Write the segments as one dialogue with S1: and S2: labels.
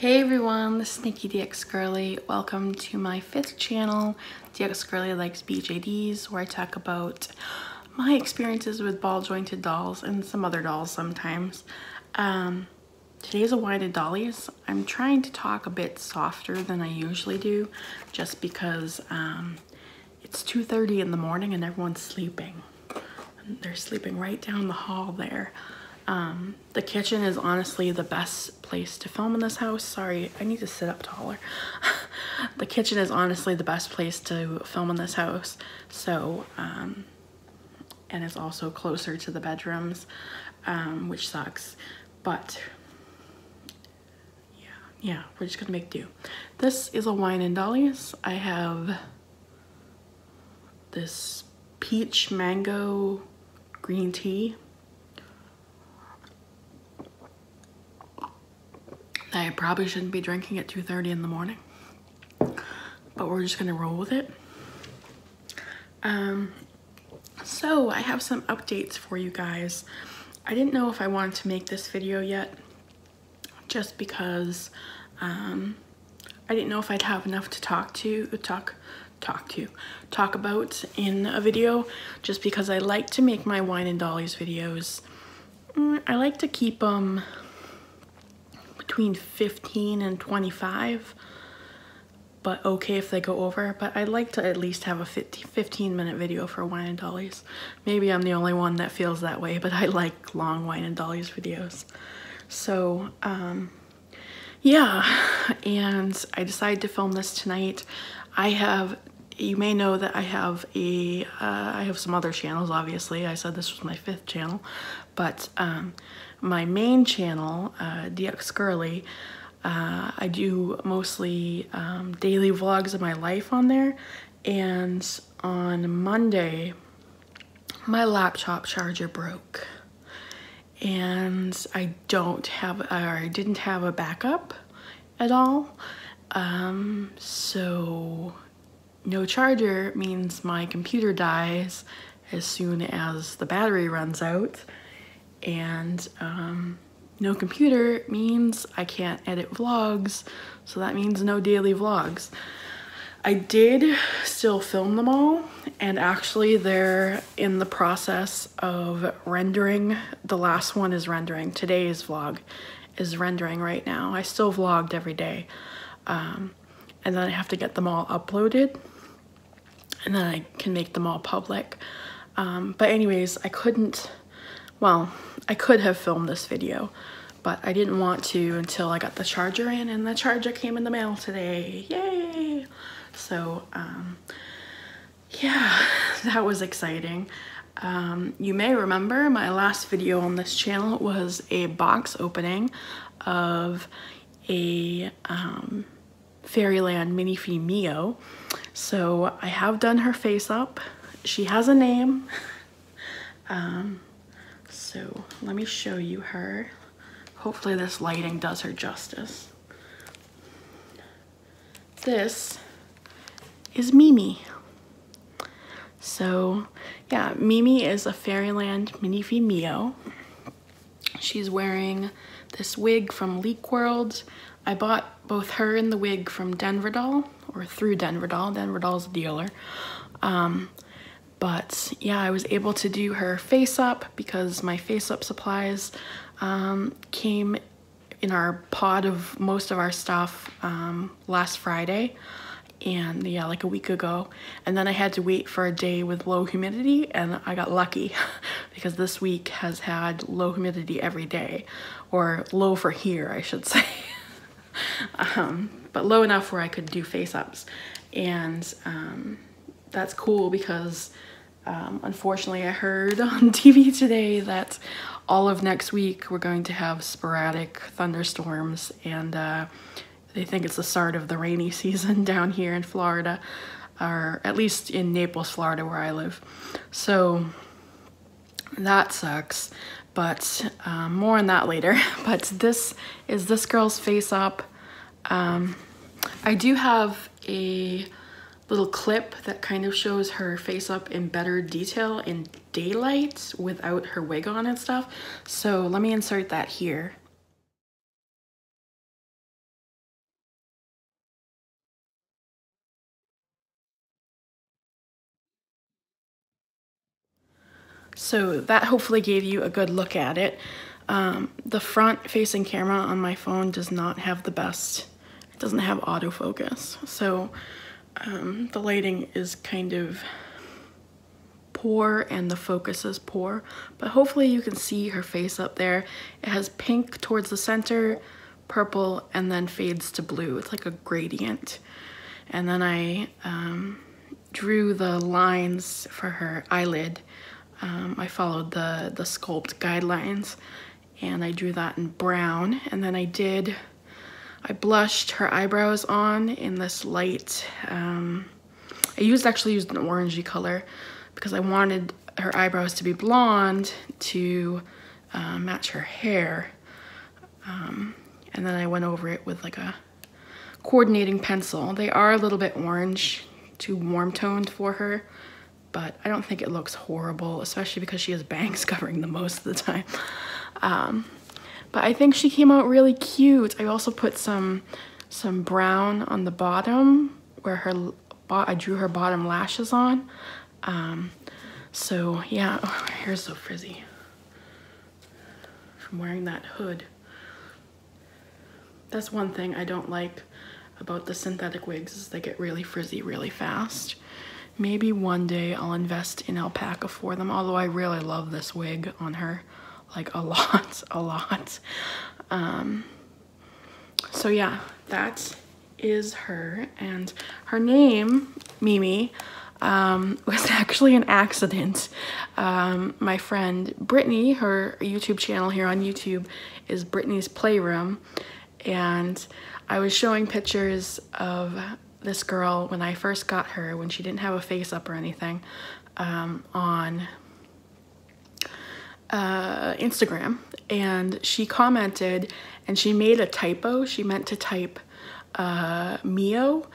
S1: Hey everyone, this is Nikki dxgirly. Welcome to my 5th channel, dxgirly Likes BJDs, where I talk about my experiences with ball jointed dolls and some other dolls sometimes. Today is a wine and dollies. I'm trying to talk a bit softer than I usually do, just because it's 2:30 in the morning and everyone's sleeping. They're sleeping right down the hall there. The kitchen is honestly the best place to film in this house. Sorry, I need to sit up taller. The kitchen is honestly the best place to film in this house. So, and it's also closer to the bedrooms, which sucks. But yeah, we're just gonna make do. This is a wine and dollies. I have this peach mango green tea that I probably shouldn't be drinking at 2:30 in the morning, but we're just gonna roll with it. So I have some updates for you guys. I didn't know if I wanted to make this video yet, just because I didn't know if I'd have enough to talk about in a video, just because I like to make my wine and dollies videos. I like to keep them between 15 and 25, but okay if they go over. But I'd like to at least have a 15-minute video for wine and dollies. Maybe I'm the only one that feels that way, but I like long wine and dollies videos. So yeah, and I decided to film this tonight. You may know that I have some other channels, obviously. I said this was my 5th channel, but my main channel, dxgirly, I do mostly daily vlogs of my life on there. And on Monday, my laptop charger broke, and I didn't have a backup at all. So no charger means my computer dies as soon as the battery runs out, and no computer means I can't edit vlogs, so that means no daily vlogs. I did still film them all, and actually they're in the process of rendering. The last one is rendering. Today's vlog is rendering right now. I still vlogged every day, and then I have to get them all uploaded, and then I can make them all public. But anyways, I could have filmed this video, but I didn't want to until I got the charger in, and the charger came in the mail today. Yay! So yeah, that was exciting. You may remember my last video on this channel was a box opening of a Fairyland Minifee Mio. So I have done her face up. She has a name. So let me show you her. Hopefully this lighting does her justice. This is Mimi. So yeah, Mimi is a Fairyland Minifee Mio. She's wearing this wig from Leek World. I bought both her and the wig from Denver Doll, or through Denver Doll. Denver Doll's a dealer. But yeah, I was able to do her face up because my face up supplies came in our pod of most of our stuff last Friday, and yeah, like a week ago. And then I had to wait for a day with low humidity, and I got lucky because this week has had low humidity every day, or low for here, I should say. But low enough where I could do face ups. And that's cool because unfortunately I heard on TV today that all of next week we're going to have sporadic thunderstorms, and they think it's the start of the rainy season down here in Florida, or at least in Naples, Florida, where I live. So that sucks, but more on that later. But this is this girl's face up. I do have a little clip that kind of shows her face up in better detail in daylight without her wig on and stuff. So let me insert that here. So that hopefully gave you a good look at it. The front facing camera on my phone does not have the best, it doesn't have autofocus. So the lighting is kind of poor and the focus is poor, but hopefully you can see her face up there. It has pink towards the center, purple, and then fades to blue. It's like a gradient. And then I drew the lines for her eyelid. I followed the sculpt guidelines and I drew that in brown. And then I blushed her eyebrows on in this light, I actually used an orangey color because I wanted her eyebrows to be blonde to match her hair. And then I went over it with like a coordinating pencil. They are a little bit orange, too warm toned for her, but I don't think it looks horrible, especially because she has bangs covering them most of the time. But I think she came out really cute. I also put some brown on the bottom where I drew her bottom lashes on. So yeah, oh, her hair's so frizzy from wearing that hood. That's one thing I don't like about the synthetic wigs is they get really frizzy really fast. Maybe one day I'll invest in alpaca for them, although I really love this wig on her, like a lot. So yeah, that is her, and her name, Mimi, was actually an accident. My friend Brittany, her YouTube channel here on YouTube is Brittany's Playroom, and I was showing pictures of this girl when I first got her, when she didn't have a face up or anything, on Instagram, and she commented and she made a typo. She meant to type Mio,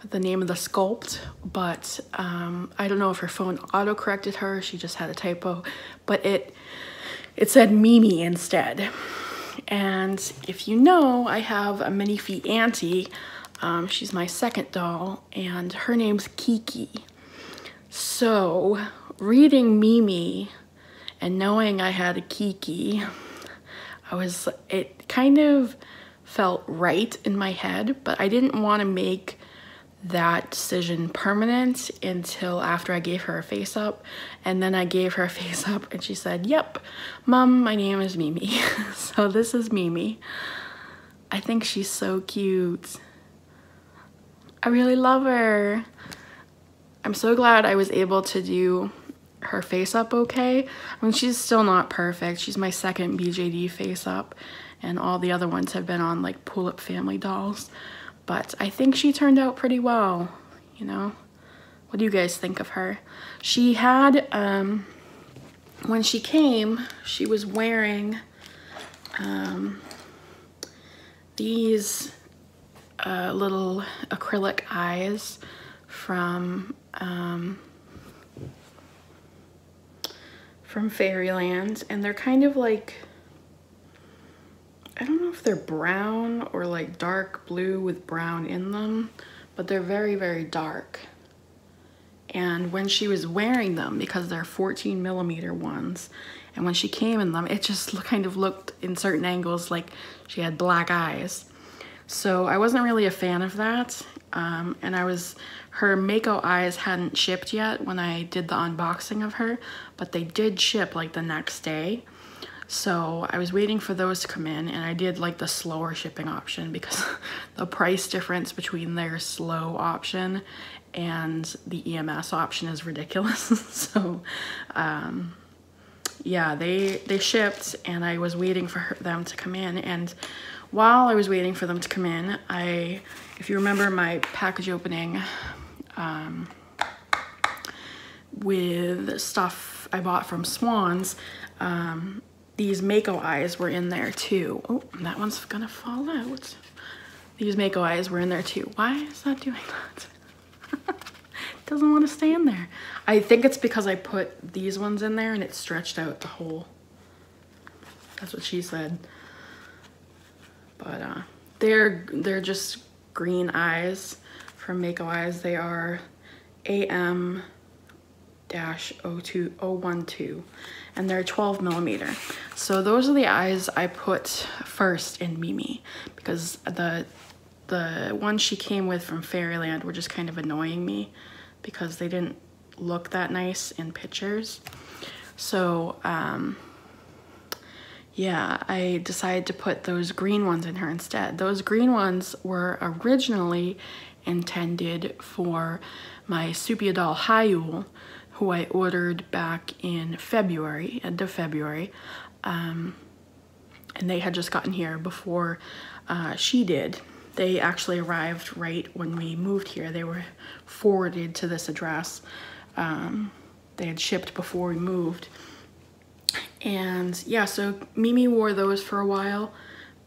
S1: the name of the sculpt, but I don't know if her phone auto-corrected her, she just had a typo, but it said Mimi instead. And if you know, I have a Minifee auntie, she's my second doll, and her name's Kiki. So reading Mimi and knowing I had a Kiki, it kind of felt right in my head, but I didn't want to make that decision permanent until after I gave her a face up. And then I gave her a face up and she said, "Yep, Mom, my name is Mimi." So this is Mimi. I think she's so cute. I really love her. I'm so glad I was able to do her face up okay. I mean, she's still not perfect. She's my second BJD face up, and all the other ones have been on like pull-up family dolls. But I think she turned out pretty well, you know? What do you guys think of her? She had, when she came, she was wearing these little acrylic eyes from Fairyland, and they're kind of like, I don't know if they're brown or like dark blue with brown in them, but they're very, very dark. And when she was wearing them, because they're 14mm ones, and when she came in them, it just kind of looked in certain angles like she had black eyes. So I wasn't really a fan of that. And her Mako eyes hadn't shipped yet when I did the unboxing of her, but they did ship like the next day. So I was waiting for those to come in, and I did like the slower shipping option because the price difference between their slow option and the EMS option is ridiculous. So yeah, they shipped, and I was waiting for them to come in. And while I was waiting for them to come in, if you remember my package opening with stuff I bought from Swans, these Mako eyes were in there too. Oh, that one's gonna fall out. These Mako eyes were in there too. Why is that doing that? It doesn't want to stay in there. I think it's because I put these ones in there and it stretched out the hole. That's what she said. But they're just green eyes from Mako Eyes. They are AM-1 -012, and they're 12mm. So those are the eyes I put first in Mimi, because the ones she came with from Fairyland were just kind of annoying me because they didn't look that nice in pictures. So yeah, I decided to put those green ones in her instead. Those green ones were originally intended for my Supia doll Hyul, who I ordered back in February, end of February. And they had just gotten here before she did. They actually arrived right when we moved here. They were forwarded to this address. They had shipped before we moved. And yeah, so Mimi wore those for a while,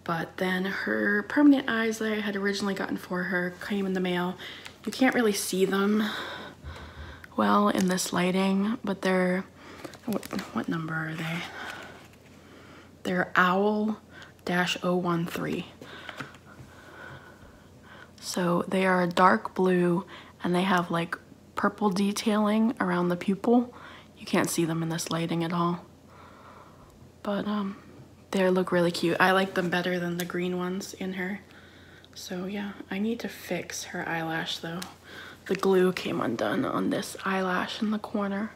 S1: but then her permanent eyes that I had originally gotten for her came in the mail. You can't really see them well in this lighting, but they're, what number are they? They're Owl-013. So they are dark blue and they have like purple detailing around the pupil. You can't see them in this lighting at all. But they look really cute. I like them better than the green ones in her. So yeah, I need to fix her eyelash though. The glue came undone on this eyelash in the corner.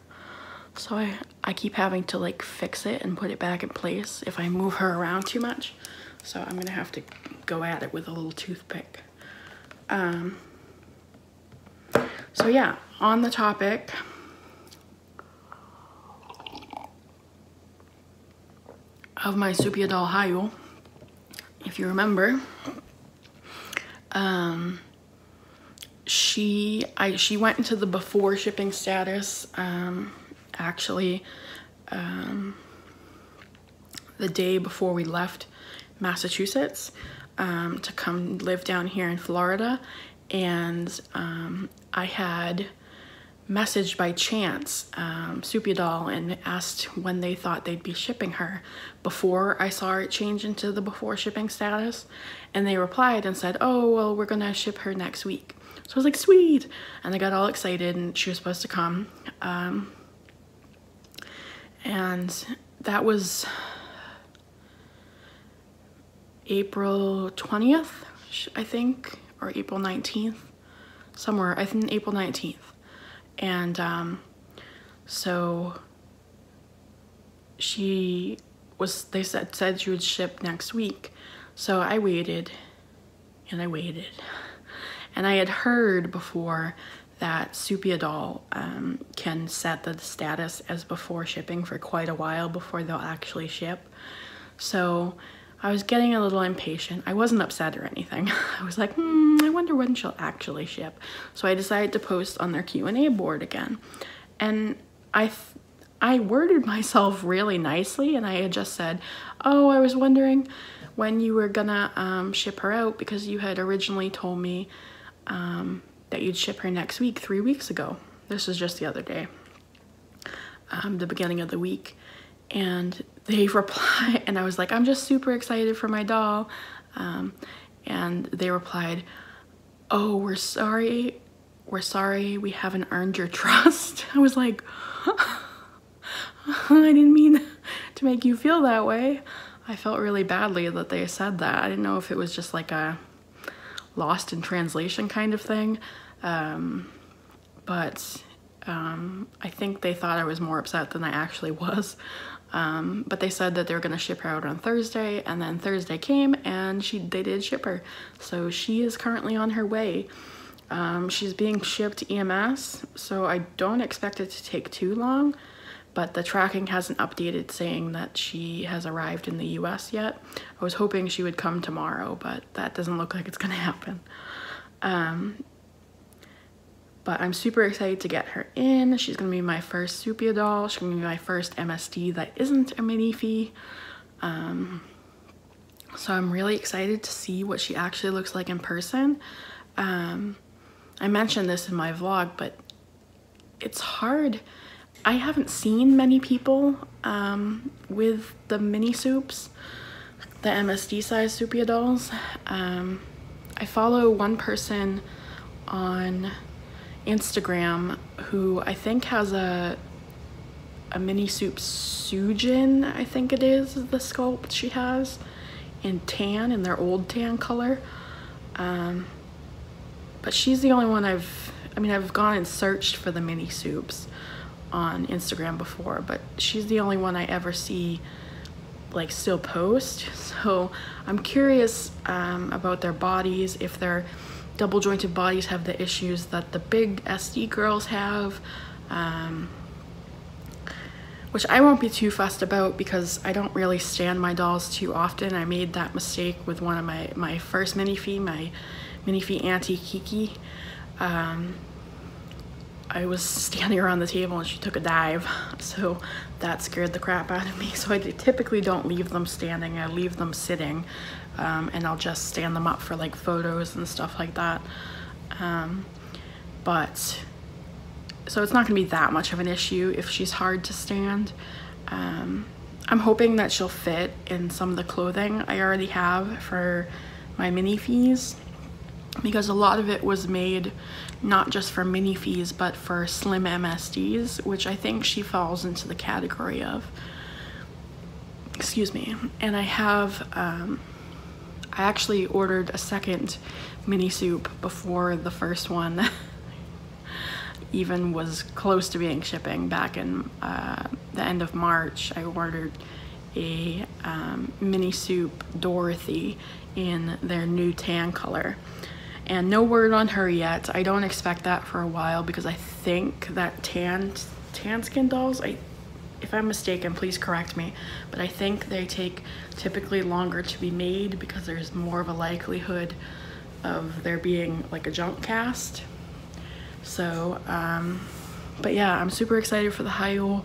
S1: So I keep having to like fix it and put it back in place if I move her around too much. So I'm gonna have to go at it with a little toothpick. So yeah, on the topic of my Supia doll Hyul, if you remember, she went into the before shipping status actually the day before we left Massachusetts to come live down here in Florida, and I had messaged by chance Supia doll and asked when they thought they'd be shipping her before I saw it change into the before shipping status, and they replied and said, oh well, we're gonna ship her next week. So I was like, sweet, and I got all excited and she was supposed to come, and that was April 20th, I think, or April 19th, somewhere, I think April 19th. And so they said she would ship next week. So I waited and I waited. And I had heard before that Supia doll can set the status as before shipping for quite a while before they'll actually ship. So I was getting a little impatient. I wasn't upset or anything. I was like, I wonder when she'll actually ship. So I decided to post on their Q&A board again. And I worded myself really nicely, and I had just said, oh, I was wondering when you were gonna ship her out, because you had originally told me that you'd ship her next week 3 weeks ago. This was just the other day, the beginning of the week. And they replied, and I was like, I'm just super excited for my doll. And they replied, oh, we're sorry, we haven't earned your trust. I was like, I didn't mean to make you feel that way. I felt really badly that they said that. I didn't know if it was just like a lost in translation kind of thing. But I think they thought I was more upset than I actually was. But they said that they were gonna ship her out on Thursday, and then Thursday came and they did ship her. So she is currently on her way. She's being shipped EMS, so I don't expect it to take too long, but the tracking hasn't updated saying that she has arrived in the US yet. I was hoping she would come tomorrow, but that doesn't look like it's gonna happen. But I'm super excited to get her in. She's gonna be my first Supia doll. She's gonna be my first MSD that isn't a Minifee. So I'm really excited to see what she actually looks like in person. I mentioned this in my vlog, but it's hard. I haven't seen many people with the mini soups, the MSD size Supia dolls. I follow one person on Instagram who I think has a mini soup Sujin, I think it is the sculpt she has, in tan, in their old tan color. But she's the only one I've gone and searched for the mini soups on Instagram before, but she's the only one I ever see like still post. So I'm curious about their bodies, if their double jointed bodies have the issues that the big SD girls have, which I won't be too fussed about because I don't really stand my dolls too often. I made that mistake with one of my first Minifee, my Minifee Auntie Kiki. I was standing around the table and she took a dive, so that scared the crap out of me. So I typically don't leave them standing, I leave them sitting, and I'll just stand them up for like photos and stuff like that. So it's not gonna be that much of an issue if she's hard to stand. I'm hoping that she'll fit in some of the clothing I already have for my Minifees, because a lot of it was made not just for Minifees but for slim MSDs, which I think she falls into the category of. Excuse me. And I have, I actually ordered a second mini soup before the first one even was close to being shipping. Back in the end of March, I ordered a mini soup Dorothy in their new tan color. And no word on her yet. I don't expect that for a while because I think that tan skin dolls, if I'm mistaken, please correct me, but I think they take typically longer to be made because there's more of a likelihood of there being like a junk cast. So, but yeah, I'm super excited for the Hyul.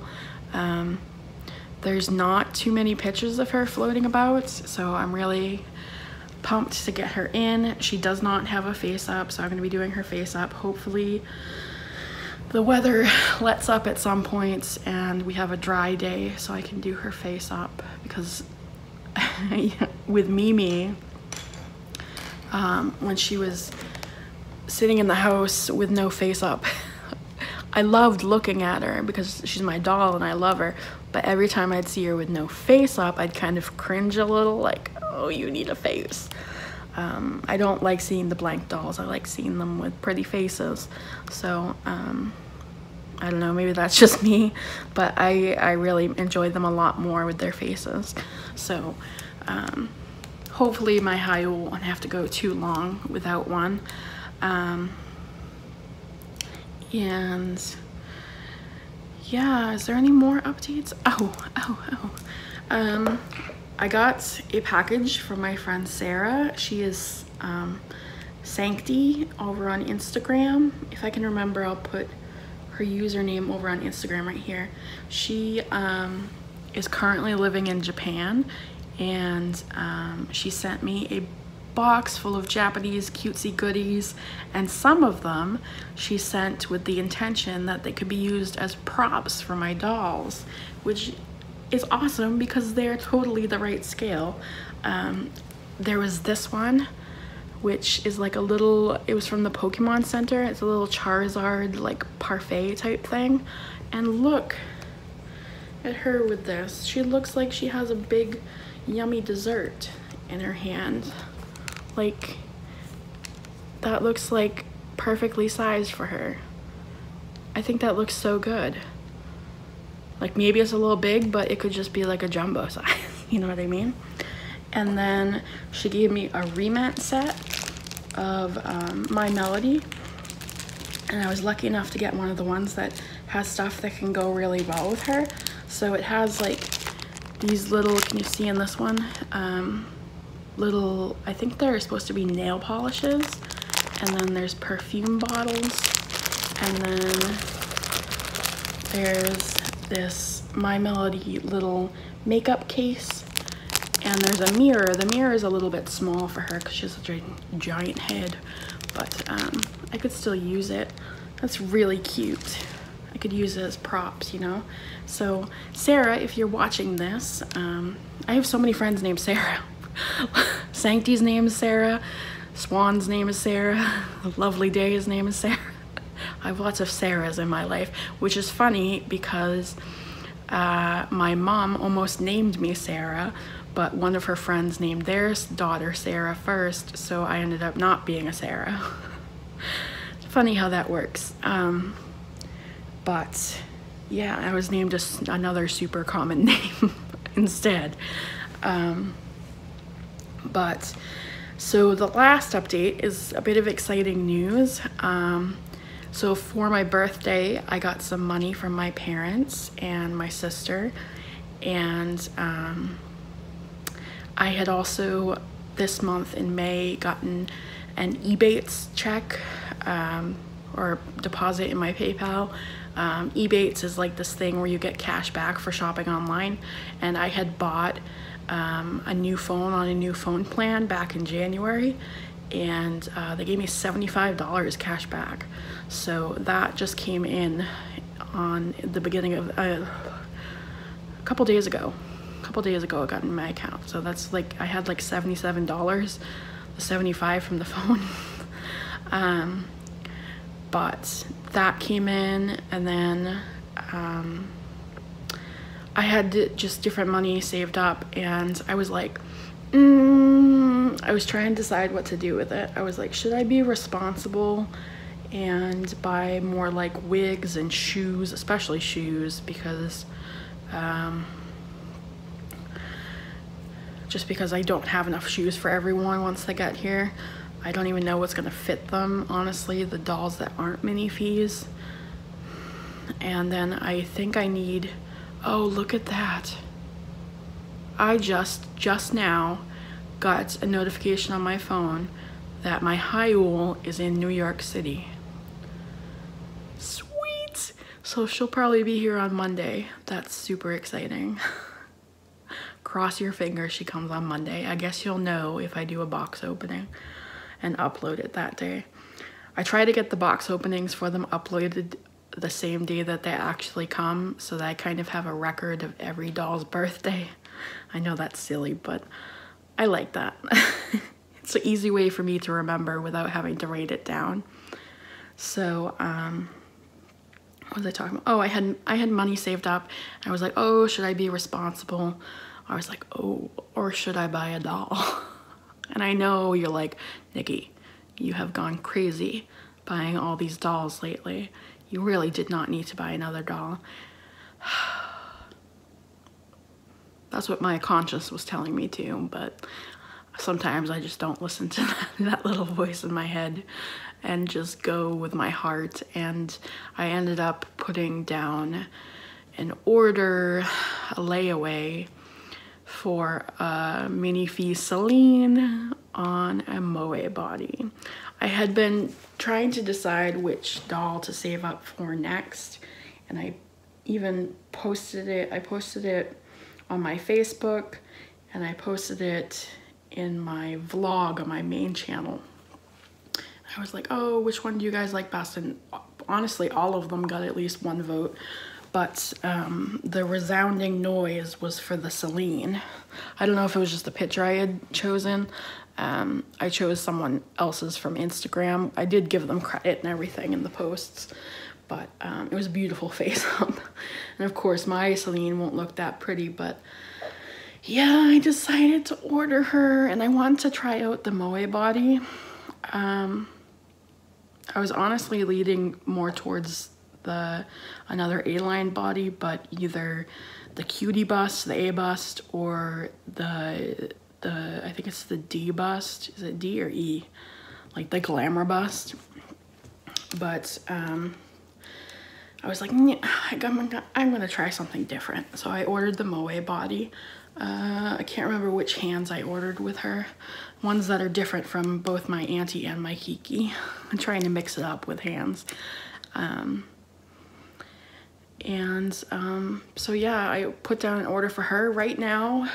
S1: There's not too many pictures of her floating about, so I'm really pumped to get her in. She does not have a face up, so I'm going to be doing her face up. Hopefully the weather lets up at some point and we have a dry day so I can do her face up, because with Mimi, when she was sitting in the house with no face up, I loved looking at her because she's my doll and I love her, but every time I'd see her with no face up, I'd kind of cringe a little, like, oh, you need a face. I don't like seeing the blank dolls. I like seeing them with pretty faces. So I don't know, maybe that's just me, but I really enjoy them a lot more with their faces. So hopefully my Hyul won't have to go too long without one. And yeah, is there any more updates? I got a package from my friend Sarah. She is Sancty over on Instagram. If I can remember, I'll put her username over on Instagram right here. She is currently living in Japan, and she sent me a box full of Japanese cutesy goodies, and some of them she sent with the intention that they could be used as props for my dolls, which is awesome because they're totally the right scale. There was this one, which is like a little, it was from the Pokemon Center. It's a little Charizard like parfait type thing, and look at her with this. She looks like she has a big yummy dessert in her hand. Like, that looks like perfectly sized for her. I think that looks so good. Like, maybe it's a little big, but it could just be like a jumbo size, you know what I mean? And then she gave me a remat set of My Melody, and I was lucky enough to get one of the ones that has stuff that can go really well with her. So it has like these little, can you see in this one? Little, I think they're supposed to be nail polishes, and then there's perfume bottles, and then there's this My Melody little makeup case, and there's a mirror. The mirror is a little bit small for her because she has such a giant head, but I could still use it. That's really cute. I could use it as props, you know? So Sarah, if you're watching this, I have so many friends named Sarah. Sancty's name is Sarah, Swan's name is Sarah, Lovely Day's name is Sarah. I have lots of Sarahs in my life, which is funny because my mom almost named me Sarah, but one of her friends named their daughter Sarah first, so I ended up not being a Sarah. It's funny how that works. But yeah, I was named just another super common name instead. But so the last update is a bit of exciting news. So for my birthday, I got some money from my parents and my sister, and I had also this month in May gotten an Ebates check or deposit in my PayPal. Ebates is like this thing where you get cash back for shopping online, and I had bought a new phone on a new phone plan back in January, and they gave me $75 cash back. So that just came in on the beginning of a couple days ago it got in my account. So that's like, I had like $77, the 75 from the phone. But that came in, and then I had just different money saved up, and I was like, I was trying to decide what to do with it. I was like, should I be responsible and buy more like wigs and shoes, especially shoes, because just because I don't have enough shoes for everyone once they get here. I don't even know what's gonna fit them, honestly, the dolls that aren't Minifees. And then I think I need, oh, look at that. I just now got a notification on my phone that my Hyul is in New York City. Sweet! So she'll probably be here on Monday. That's super exciting. Cross your fingers she comes on Monday. I guess you'll know if I do a box opening and upload it that day. I try to get the box openings for them uploaded the same day that they actually come, so that I kind of have a record of every doll's birthday. I know that's silly, but I like that. It's an easy way for me to remember without having to write it down. So, what was I talking about? Oh, I had money saved up. I was like, oh, should I be responsible? I was like, oh, or should I buy a doll? And I know you're like, Nikki, you have gone crazy buying all these dolls lately. You really did not need to buy another doll. That's what my conscience was telling me to, but sometimes I just don't listen to that little voice in my head and just go with my heart. And I ended up putting down an order, a layaway, for a Minifee Celine on a Moe body. I had been trying to decide which doll to save up for next, and I even posted it. I posted it on my Facebook, and I posted it in my vlog on my main channel. I was like, oh, which one do you guys like best? And honestly, all of them got at least one vote. But the resounding noise was for the Celine. I don't know if it was just the picture I had chosen. I chose someone else's from Instagram. I did give them credit and everything in the posts, but it was a beautiful face up. And of course my Celine won't look that pretty, but yeah, I decided to order her, and I wanted to try out the Moe body. I was honestly leading more towards another A-line body, but either the cutie bust, the A bust, or the I think it's the D bust. Is it D or E? Like the glamour bust. But I was like, I'm gonna try something different. So I ordered the Moe body. I can't remember which hands I ordered with her. Ones that are different from both my auntie and my Kiki. I'm trying to mix it up with hands. So yeah, I put down an order for her. Right now,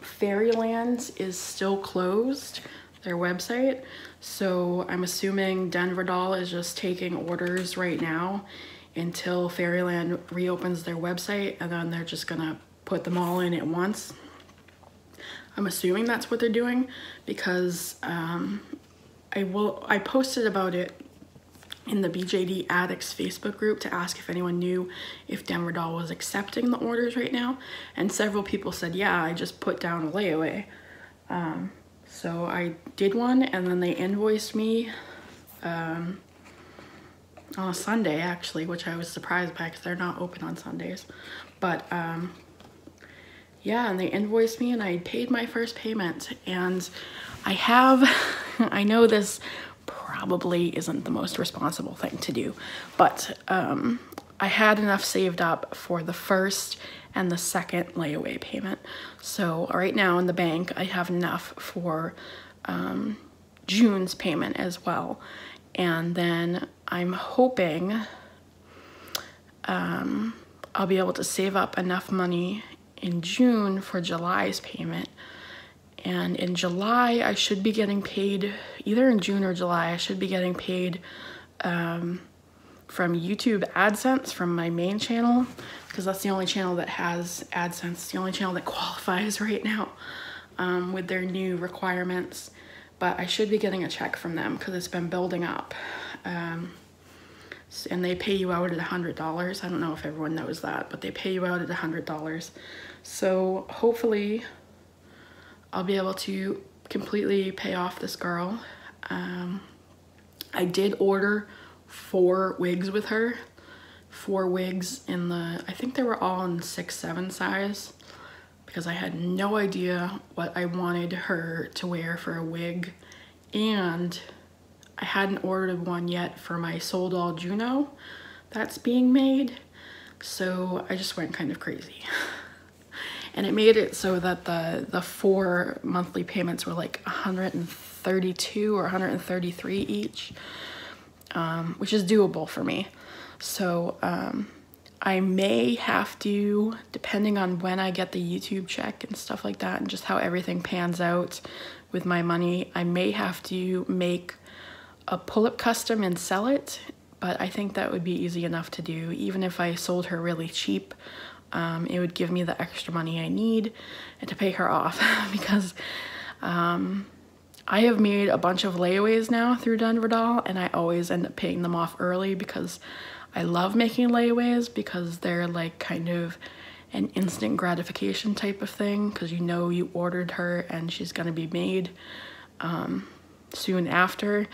S1: Fairyland is still closed, their website. So I'm assuming Denver Doll is just taking orders right now until Fairyland reopens their website, and then they're just gonna put them all in at once. I'm assuming that's what they're doing, because I posted about it in the BJD Addicts Facebook group to ask if anyone knew if Denver Doll was accepting the orders right now. And several people said, yeah, I just put down a layaway. So I did one, and then they invoiced me on a Sunday actually, which I was surprised by because they're not open on Sundays. But yeah, and they invoiced me and I paid my first payment. And I have, I know this probably isn't the most responsible thing to do, but I had enough saved up for the first and the second layaway payment. So right now in the bank, I have enough for June's payment as well. And then I'm hoping I'll be able to save up enough money in June for July's payment. And in July, I should be getting paid, either in June or July, I should be getting paid from YouTube AdSense from my main channel, because that's the only channel that has AdSense. It's the only channel that qualifies right now with their new requirements. But I should be getting a check from them because it's been building up. And they pay you out at $100. I don't know if everyone knows that, but they pay you out at $100. So hopefully I'll be able to completely pay off this girl. I did order 4 wigs with her. 4 wigs in the, I think they were all in 6-7 size, because I had no idea what I wanted her to wear for a wig. And I hadn't ordered one yet for my Soul Doll Juno that's being made. So I just went kind of crazy. And it made it so that the 4 monthly payments were like $132 or $133 each, which is doable for me. So I may have to, depending on when I get the YouTube check and stuff like that and just how everything pans out with my money, I may have to make a pull-up custom and sell it, but I think that would be easy enough to do. Even if I sold her really cheap, it would give me the extra money I need and to pay her off because I have made a bunch of layaways now through Denver Doll, and I always end up paying them off early because I love making layaways, because they're like kind of an instant gratification type of thing, because you know you ordered her and she's gonna be made soon after.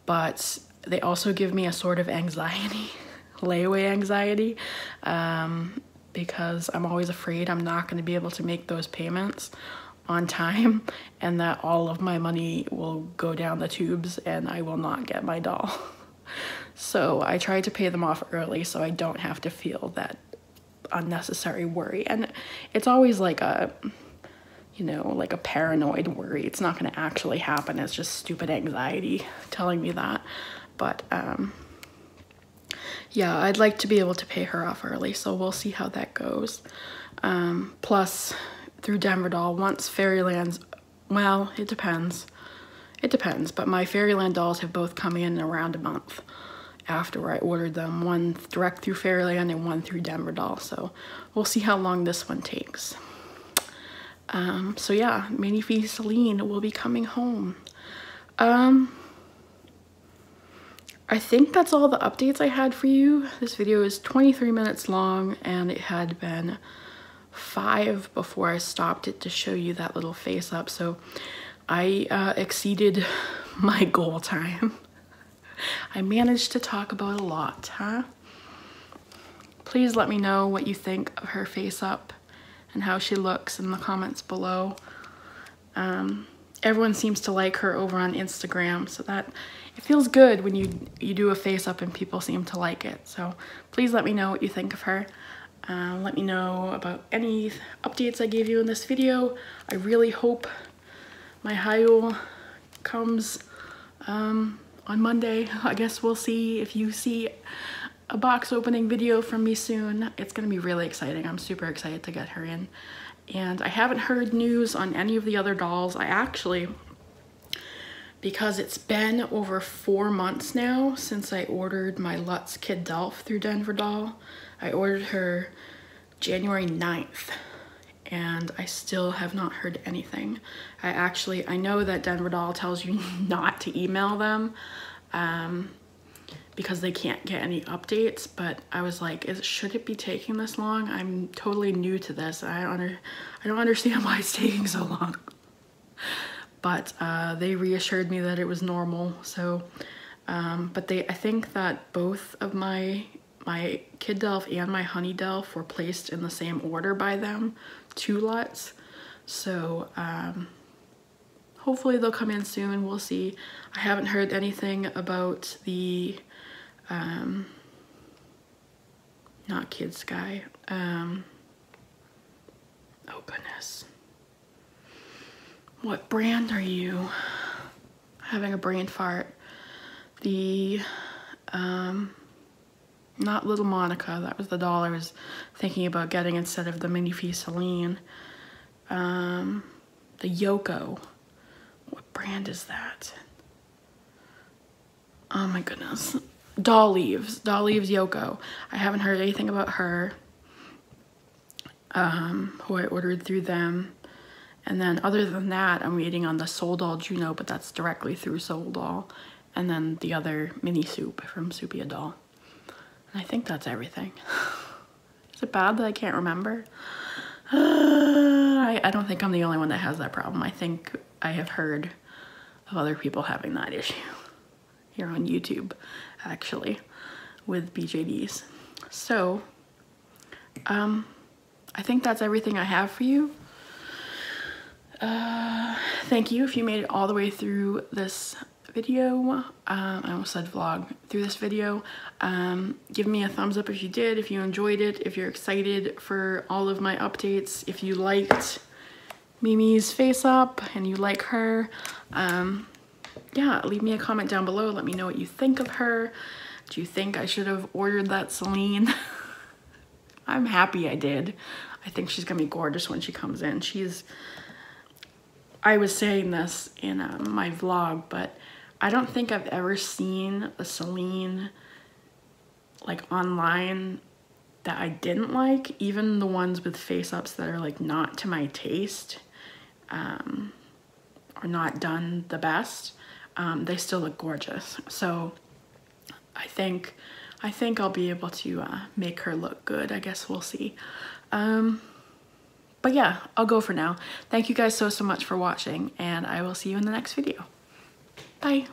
S1: But they also give me a sort of anxiety, layaway anxiety, because I'm always afraid I'm not gonna be able to make those payments on time and that all of my money will go down the tubes and I will not get my doll. So I try to pay them off early so I don't have to feel that unnecessary worry. And it's always like a, you know, like a paranoid worry. It's not going to actually happen. It's just stupid anxiety telling me that. But yeah, I'd like to be able to pay her off early, so we'll see how that goes. Plus, through Denver Doll, once Fairyland's, well, it depends. It depends, but my Fairyland dolls have both come in around a month after I ordered them. One direct through Fairyland and one through Denver Doll, so we'll see how long this one takes. So yeah, Minifee Celine will be coming home. I think that's all the updates I had for you. This video is 23 minutes long, and it had been 5 before I stopped it to show you that little face up, so I exceeded my goal time. I managed to talk about a lot, huh? Please let me know what you think of her face up and how she looks in the comments below. Everyone seems to like her over on Instagram, so that it feels good when you do a face up and people seem to like it. So please let me know what you think of her. Let me know about any updates I gave you in this video. I really hope my Hyul comes on Monday. I guess we'll see. If you see a box opening video from me soon, it's gonna be really exciting. I'm super excited to get her in. And I haven't heard news on any of the other dolls. I actually, because it's been over 4 months now since I ordered my Lutz Kid Dolph through Denver Doll. I ordered her January 9th. And I still have not heard anything. I know that Denver Doll tells you not to email them because they can't get any updates, but I was like, should it be taking this long? I'm totally new to this. I don't understand why it's taking so long. But they reassured me that it was normal. So, but I think that both of my Kid Delph and my Honey Delph were placed in the same order by them, 2 lots. So hopefully they'll come in soon. We'll see. I haven't heard anything about the not Kid Sky. Oh goodness. What brand are you? Having a brain fart. The not Little Monica, that was the doll I was thinking about getting instead of the Minifee Celine. The Yoko. What brand is that? Oh my goodness. Dollies Yoko. I haven't heard anything about her. Who I ordered through them. And then other than that, I'm waiting on the Soul Doll Juno, but that's directly through Soul Doll. And then the other mini soup from Soupia Doll. And I think that's everything. Is it bad that I can't remember? I don't think I'm the only one that has that problem. I think I have heard of other people having that issue here on YouTube, actually, with BJDs. So, I think that's everything I have for you. Thank you if you made it all the way through this video. I almost said vlog, through this video. Give me a thumbs up if you did, if you enjoyed it, if you're excited for all of my updates, if you liked Mimi's face up and you like her. Yeah, leave me a comment down below. Let me know what you think of her. Do you think I should have ordered that Celine? I'm happy I did. I think she's gonna be gorgeous when she comes in. I was saying this in my vlog, but I don't think I've ever seen a Celine like online that I didn't like. Even the ones with face ups that are like not to my taste, or not done the best, they still look gorgeous. So I think I'll be able to make her look good. I guess we'll see. But yeah, I'll go for now. Thank you guys so much for watching, and I will see you in the next video. Bye.